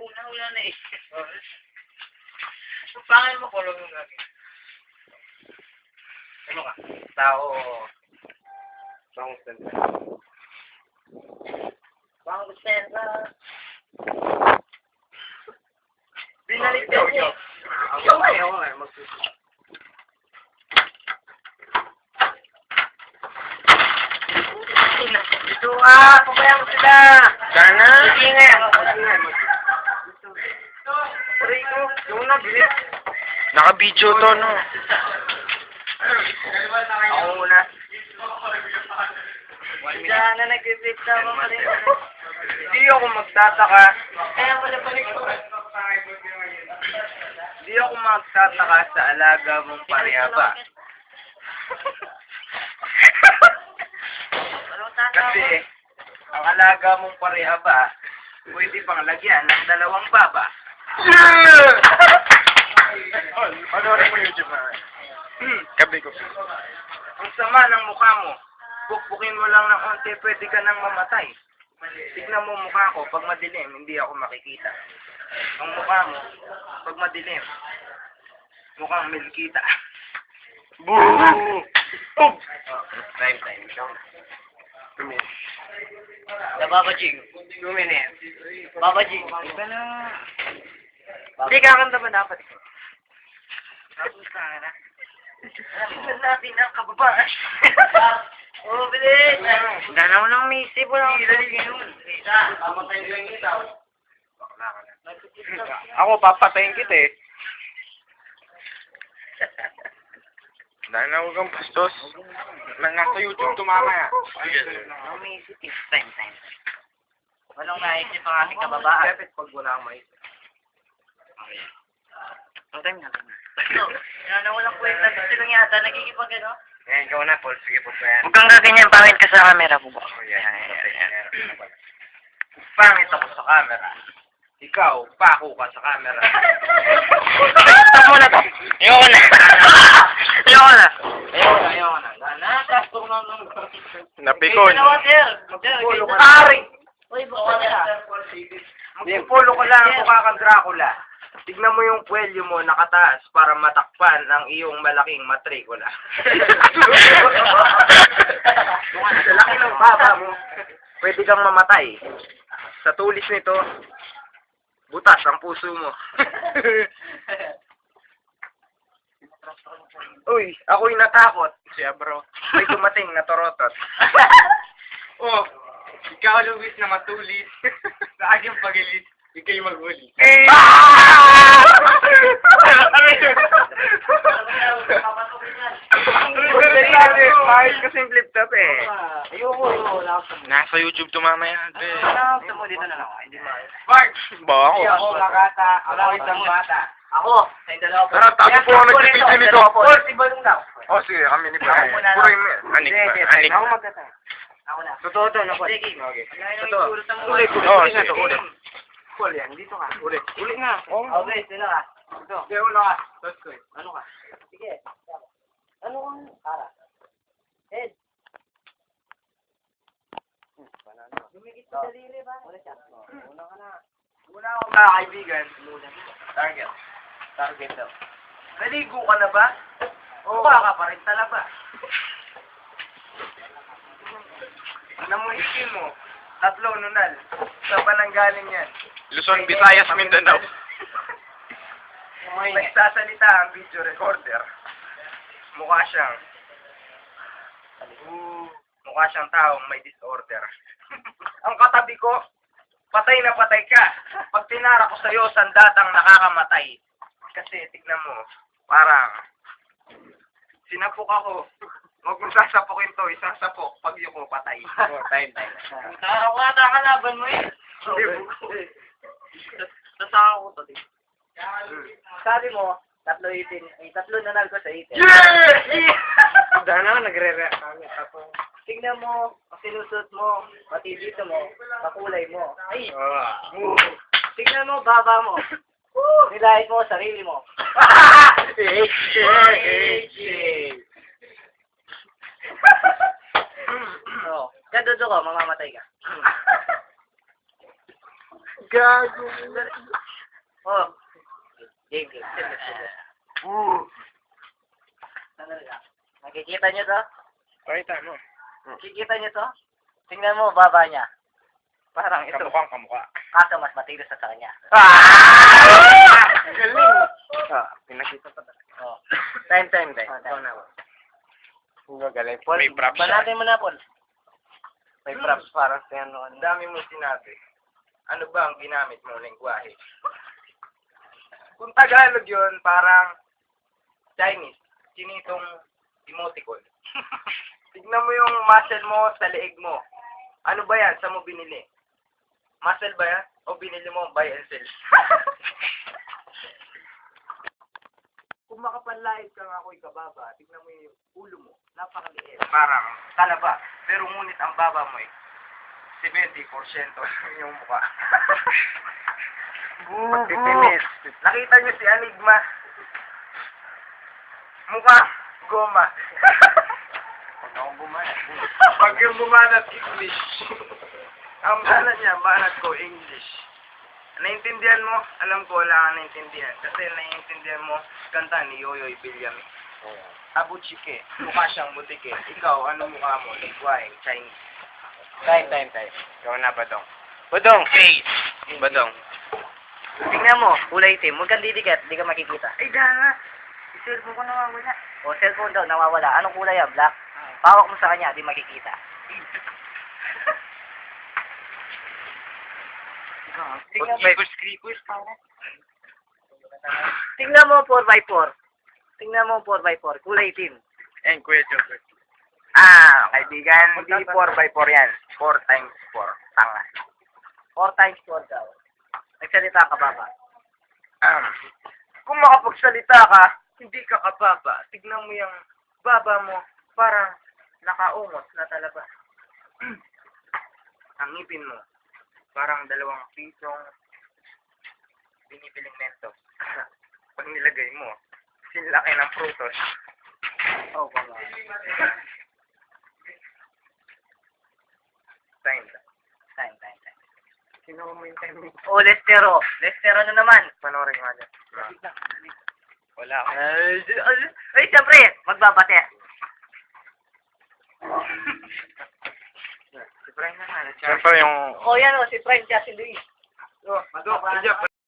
Una na eh. Pangin mo kulong yung lagi. Ano ka? Tao. Bangos sentral. Bangos sentral. Binalik ko. Ikaw nga. Magsusunod. Ito pabayaan mo sila. Sana. Sige nga. Rico, yung nabilis. Naka-video to, no? Ako muna. Diyan na nag-flip na ako pa rin. Hindi ako magtataka. Hindi ako magtataka sa alaga mong parehaba. Kasi, ang alaga mong parehaba, pwede pang lagyan ng dalawang baba. Ano mo YouTube na? Gabi ko. Ang sama ng mukha mo. Bukbukin mo lang ng konti, pwede ka nang mamatay. Tignan mo mukha ko, pag madilim, hindi ako makikita. Ang mukha mo, pag madilim, mukhang milkita. Boo! Oh! Time. Na Baba Jing. 2 minutes. Baba Jing. Iba na. Hindi kakanta ba dapat? Tapos na. Tignan natin ang kababaan. Oh, bilis! Dala mo ng misip. Wala akong dali yun. Papatayin ko yung itaw. Bakla ka na. Ako, papatayin kita eh. Dahil na huwag kang bastos. Nasa YouTube tumamaya. Ang misip is time. Walang naisip ang ating kababaan. Dapat pag wala ang maisip. Ang time na. Yan, walang kwenta. Gusto lang yata. Nagkikipag ano? Ngayon, ikaw na, Paul. Sige po ba yan? Huwag kang gaganyan, pangit ka sa camera po ba? Yan. Pangit ako sa camera. Ikaw, pako ka sa camera. Stop mo na to. Ayoko na. Nakastong na nung... Napikon. Magpupolo ka lang. Magpupolo ka lang, mukha kang Dracula. Tignan mo yung kwelyo mo nakataas para matakpan ang iyong malaking matrikula. Sa laki ng baba mo, pwede kang mamatay. Sa tulis nito, butas ang puso mo. Uy, ako'y natakot. Siya, bro. May dumating na torotot. Oh, ikaw, Luis, na matulis. Sa aking pagilis, ikay maghuli. Eh! Mahal kasing flip top eh. Ayoko. Nasa YouTube tumamaya. Gusto mo dito na lang. Hindi mahal. Mark! Ba ako? Ako makata. Ako isang bata. Ako. Sa dalawa. Tara, tabi po ang nag-video nito. Paul, si Balong daw. Oh, sige, kami ni Brian. Ako muna lang. Puro yung anik ba? Anik Ako ba? magkata. Ako na. Totoo to, naku. Sige. Okay. Totoo. Uli Oo, nga sige. to. Uli. Paul yan. Dito ka. Uli nga. Oh. Okay, sino ka? Ito. Sige, ulo ka. Tapos ko. Ano ka? Sige. Ano kang para? Head. Lumikit sa daliri ba? Una siya. Una ka na. Una ako mga kaibigan. Target daw. Naligo ka na ba? Oo. Baka pa rin talaba. Namuhikin mo. 3 nunal. Sa pananggaling yan. Luzon, Visayas, Mindanao. Nagsasalita ang video recorder. Mukha siyang taong may disorder. Ang katabi ko, patay na patay ka. Pag tinara ko sa'yo, sandatang nakakamatay. Kasi tignan mo, parang sinapok ako. Huwag mong sasapokin to, isasapok pag yuko patay. Oh, time. Wala ka laban mo eh. Sasaka ko to. Sabi mo, 3 nanal ko sa 18. Yeah! Dana, nagre-react kami. Tingnan mo, ang sinusot mo, pati dito mo, kakulay mo. Ay! Tingnan mo, baba mo. Nilahit mo, sarili mo. Oh, kadudo ko, mamamatay ka. Gago. Oh. Game, game. Nakikita niyo to? Pakita mo. Nakikita niyo to? Tingnan mo, baba niya. Parang ito. Kamukha. Kaso mas matigas sa kanya. Galing. Pinakita pa talaga. Oh. Time. Ikaw na. Galing. Paul, May props siya. banatan mo na, Paul. May props para sa ano. Ang dami mo sinabi. Ano ba ang ginamit mo lengguwahe? Kung Tagalog yun, parang Chinese. Sinitong emoticon. Tignan mo yung muscle mo sa leeg mo. Ano ba yan? Saan mo binili? Muscle ba yan? O binili mo buy and sell? Kung makapanlait ka nga ako'y kababa, tignan mo yung ulo mo. Napakaliit. Parang talaba. Pero ngunit ang baba mo 70% yung mukha. Pagtitinis. Nakita niyo si Enigma? Mukha, goma. Huwag akong bumanat. Pag yung bumanat English. Ang banat niya, banat ko English. Naintindihan mo? Alam ko wala kang naintindihan. Kasi naintindihan mo kanta ni Yoyoy Villame. Abuchike. Mukha siyang butike. Ikaw, ano mukha mo? Lingwahe, Chinese. Time. Ikaw na, Badong. Badong, face! Badong. Tingnan mo, kulay itim. Huwag kang didikit, di ka makikita. Ay, danga! I-cellphone ko nawawala. O, cellphone daw, nawawala. Anong kulay yan? Black? Pawak mo sa kanya, di makikita. Tingnan mo, tingnan mo 4x4. Tingnan mo 4x4, kulay itim. And Kuya Joker. Kaibigan, Hindi 4x4 yan. 4 times 4. Tanga. 4 times 4 daw. Nagsalita ka, Baba. Kung makapagsalita ka, hindi ka kababa. Tignan mo yung baba mo, parang nakaungos na talaba. Ang ngipin mo, parang 2 pisong binibiling mentos. Pag nilagay mo, sinlaki ng prutos. Oh, Baba. Time. Time. Sino mo yung time? Oh, Lestero. Lestero na naman. Panoorin nga dyan. Wala ako. Ay, siyempre, magbabate. Si Brian na nga. Siyempre yung... O, yan o, si Frank siya, si Luis. Madok,